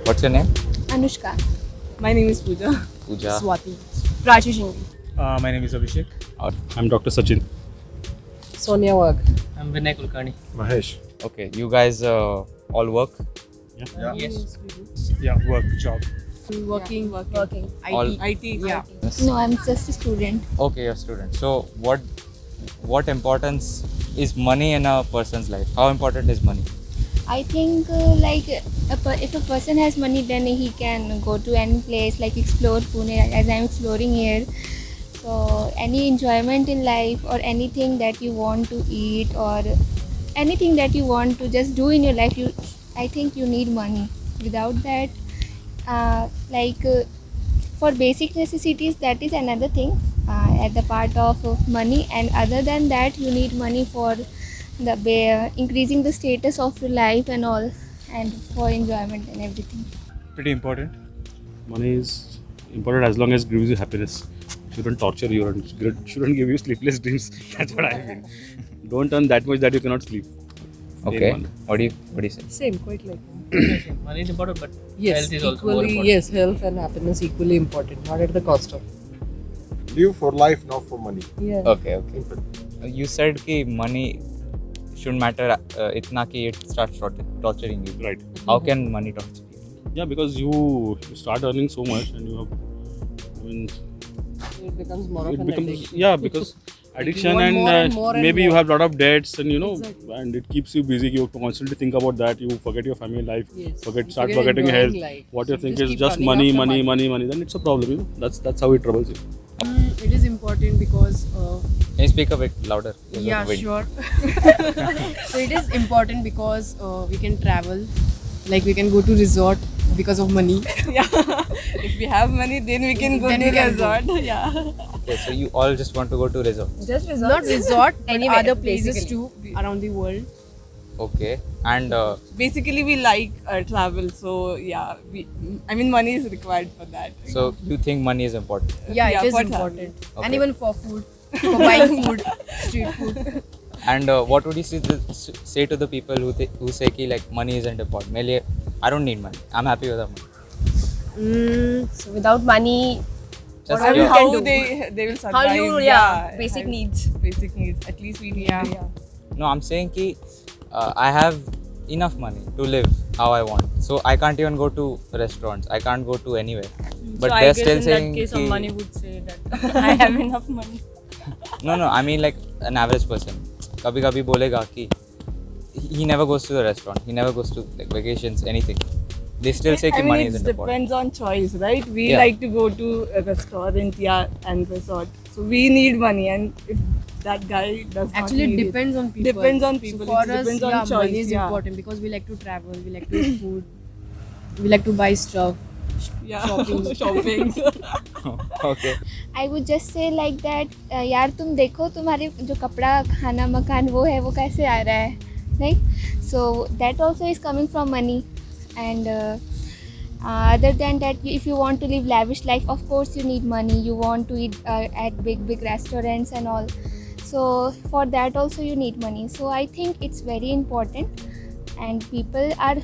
What's your name? Anushka. My name is Pooja. Pooja. Swati. Prachi Shinghi. My name is Abhishek. I'm Dr. Sachin. Sonia Wag. I'm Vinay Kulkarni. Mahesh. Okay, you guys all work? Yes. Yeah, work, job. Working. All- IT. Yeah. No, I'm just a student. Okay, you're a student. So what importance is money in a person's life? How important is money? I think if a person has money, then he can go to any place, like explore Pune as I'm exploring here. So any enjoyment in life or anything that you want to eat or anything that you want to just do in your life, I think you need money. Without that, for basic necessities, that is another thing at the part of money, and other than that you need money for increasing the status of your life and all, and for enjoyment and everything. Pretty important. Money is important as long as it gives you happiness. Shouldn't torture you and shouldn't give you sleepless dreams. That's what I mean. Don't earn that much that you cannot sleep. Okay. Money. What do you say? Same, quite like. Money is important, but Yes, health is also more equally. important. Yes, health and happiness equally important, not at the cost of. Live for life, not for money. Yeah. Okay. You said कि money shouldn't matter itna कि it starts torturing you. Right. How can money torture you? Yeah, because you start earning so much and you have. I mean, It becomes more of it an becomes addiction. because Like you addiction want more and and more and maybe you more. have lot of debts and Exactly. and it keeps you busy. You constantly think about that. You forget your family life. Yes. Start You forgetting enjoying health. life. What So you think is keep just running money. after Then it's a problem. That's how it troubles you. It is important because Can you speak a bit louder? There's a yeah, wind. sure. So it is important because we can travel, like we can go to resort because of money. If we have money, then we can go Then to we can resort. Yeah. Okay, so you all just want to go to resort. Just resort. Not resort, but Anywhere, other places basically. too around the world. Okay, and Basically, we like travel, so yeah. Money is required for that. so you think money is important? Yeah, Yeah, it is for important. Okay. And even for food, for buying food, street food. And what would you say to the people who say कि like money isn't important? मेरे लिए I don't need money. I'm happy without money. So without money, Just What your- you can how do. they will how survive? you basic how- needs. Basic needs. At least we need. Yeah. No, I'm saying कि I have enough money to live how I want. So I can't even go to restaurants. I can't go to anywhere. But so they're I guess still in saying that case, कि- money would say that I have enough money. No, I mean like an average person. कभी बोलेगा कि he never goes to the restaurant. He never goes to like vacations, anything. They still say कि money it isn't important. depends on choice, right? We Yeah. like to go to a restaurant, and resort. So we need money, and if that guy does not Actually, it need depends on people. Depends on people. So for It us, depends on yeah, choice. money is Yeah. important because we like to travel, we like to eat food, we like to buy stuff. Yeah. Shopping. Shopping. Okay. I would just say like that, यार तुम देखो तुम्हारे जो कपड़ा खाना मकान वो है वो कैसे आ रहा है, right? So that also is coming from money, and other than that, if you want to live lavish life, of course you need money. You want to eat at big restaurants and all, so for that also you need money. So I think it's very important, and people are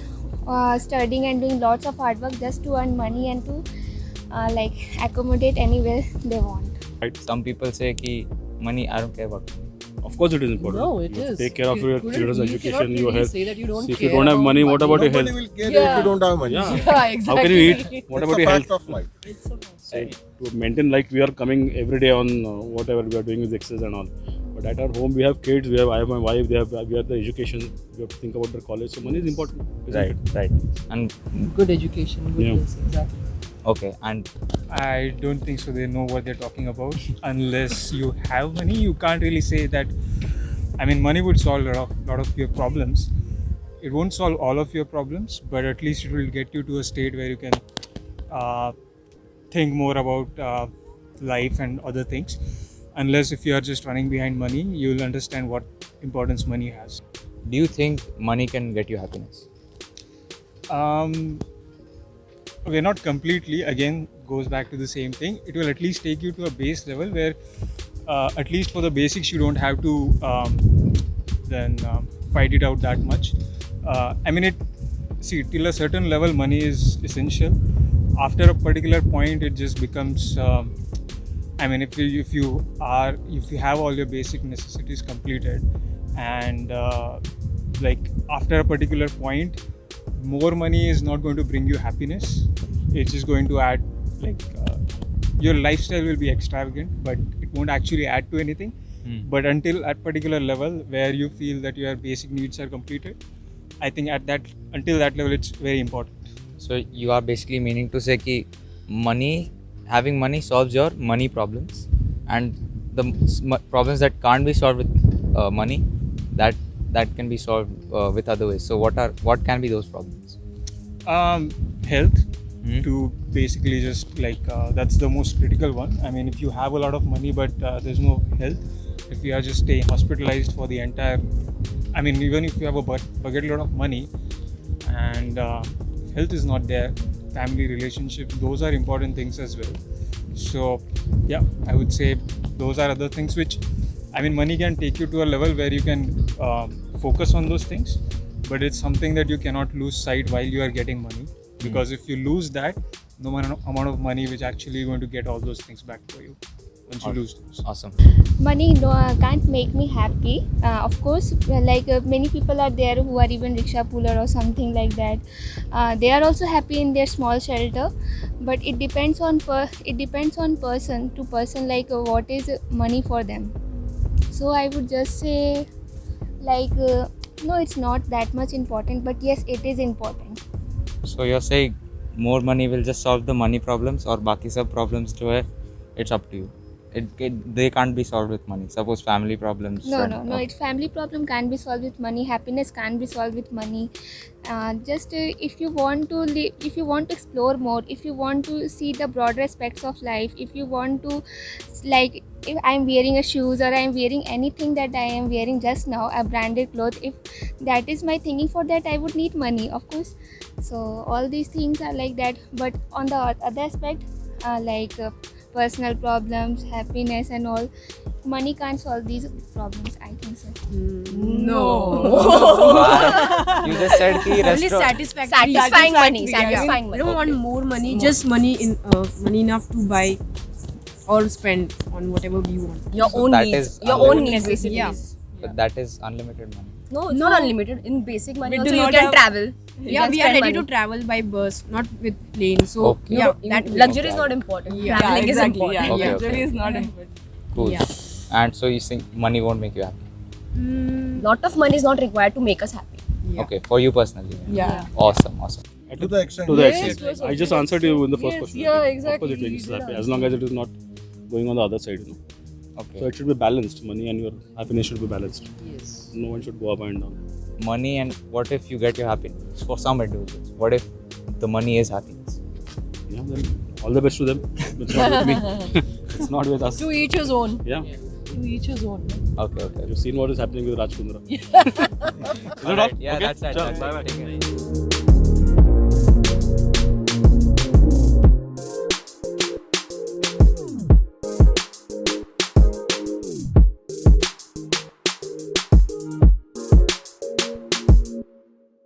studying and doing lots of hard work just to earn money and to accommodate anywhere they want. Some people say कि money, I don't care about money. Of course, it is important. No, it You have to is. Take care of You your couldn't- children's you education, cannot your really health. say that you don't See, if you care don't have about money, what about your Nobody health? will care Yeah. if you don't have money. Yeah. Yeah, exactly. How can you eat? What It's about a your fact health? of life. So, to maintain like we are coming every day on whatever we are doing with exercise and all. But at our home, we have kids. I have my wife. We have the education. We have to think about their college. So money is important. isn't it? Right. And Good education, good Yeah. yes, exactly. okay, and I don't think so. They know what they're talking about. Unless you have money, you can't really say that. I mean, money would solve a lot of your problems. It won't solve all of your problems, but at least it will get you to a state where you can think more about life and other things. Unless if you are just running behind money, you'll understand what importance money has. do you think money can get you happiness? we're not completely, again goes back to the same thing. It will at least take you to a base level where at least for the basics you don't have to then fight it out that much. I mean, till a certain level money is essential. After a particular point it just becomes I mean, if you have all your basic necessities completed, and like after a particular point, more money is not going to bring you happiness. It's just going to add, like your lifestyle will be extravagant, but it won't actually add to anything. But until at particular level where you feel that your basic needs are completed, I think until that level it's very important. So you are basically meaning to say that having money solves your money problems, and the problems that can't be solved with money, that can be solved with other ways. So what can be those problems? Health, to basically just like that's the most critical one. I mean, if you have a lot of money but there's no health, if you are just staying hospitalized for the entire, I mean, even if you have a bucket load of money and health is not there, family relationships, those are important things as well. So yeah, I would say those are other things which, I mean, money can take you to a level where you can focus on those things, but it's something that you cannot lose sight while you are getting money, because if you lose that, no amount of money which actually going to get all those things back for you once you lose those. Awesome. Money can't make me happy. Of course, like many people are there who are even rickshaw puller or something like that. They are also happy in their small shelter, but it depends on person to person, like what is money for them. So I would just say, like no, it's not that much important, but yes, it is important. So you're saying more money will just solve the money problems, और बाकी सब problems जो है, it's up to you. They can't be solved with money. Suppose family problems. No. It's family problem can't be solved with money. Happiness can't be solved with money. If you want to live, if you want to explore more, if you want to see the broader aspects of life, if you want to, like, if I'm wearing a shoes or I'm wearing anything that I am wearing just now, a branded cloth, if that is my thinking, for that I would need money, of course. So all these things are like that. But on the other aspect, like personal problems, happiness and all, money can't solve these problems, I think so. No. You just said कि Only restaurant. Satisfying money. Satisfying I money. don't want more money, just money enough to buy or spend on whatever we want. Your So own that needs. is Your own unlimited. needs basically. Yeah. But that is unlimited money. No, it's not unlimited. In basic money We also do you not can have- travel. You Yeah, can we are spend ready money. to travel by bus, not with plane. So Okay. yeah, No, that luxury is not important. Yeah, Traveling is exactly. important. Yeah, Okay, luxury okay. is not important. Cool. Yeah. And so you think money won't make you happy? Lot of money is not required to make us happy. Yeah. Okay, for you personally. Yeah. Awesome. To the extent. To the Yes, extent. yes, I just answered you in the first question. yeah, Of exactly. course, it makes You us did happy as long as it is not going on the other side. Okay. So it should be balanced. Money and your happiness should be balanced. Yes. No one should go up and down. Money, and what if you get your happiness? For some individuals, what if the money is happiness? Yeah, then all the best to them. It's not with me. It's not with us. To each his own. Yeah. To each his own. Okay. You've seen what is happening with Raj Kundra. Is it all? Yeah, Okay. that's it. Ciao. That's it. Bye-bye. Take care.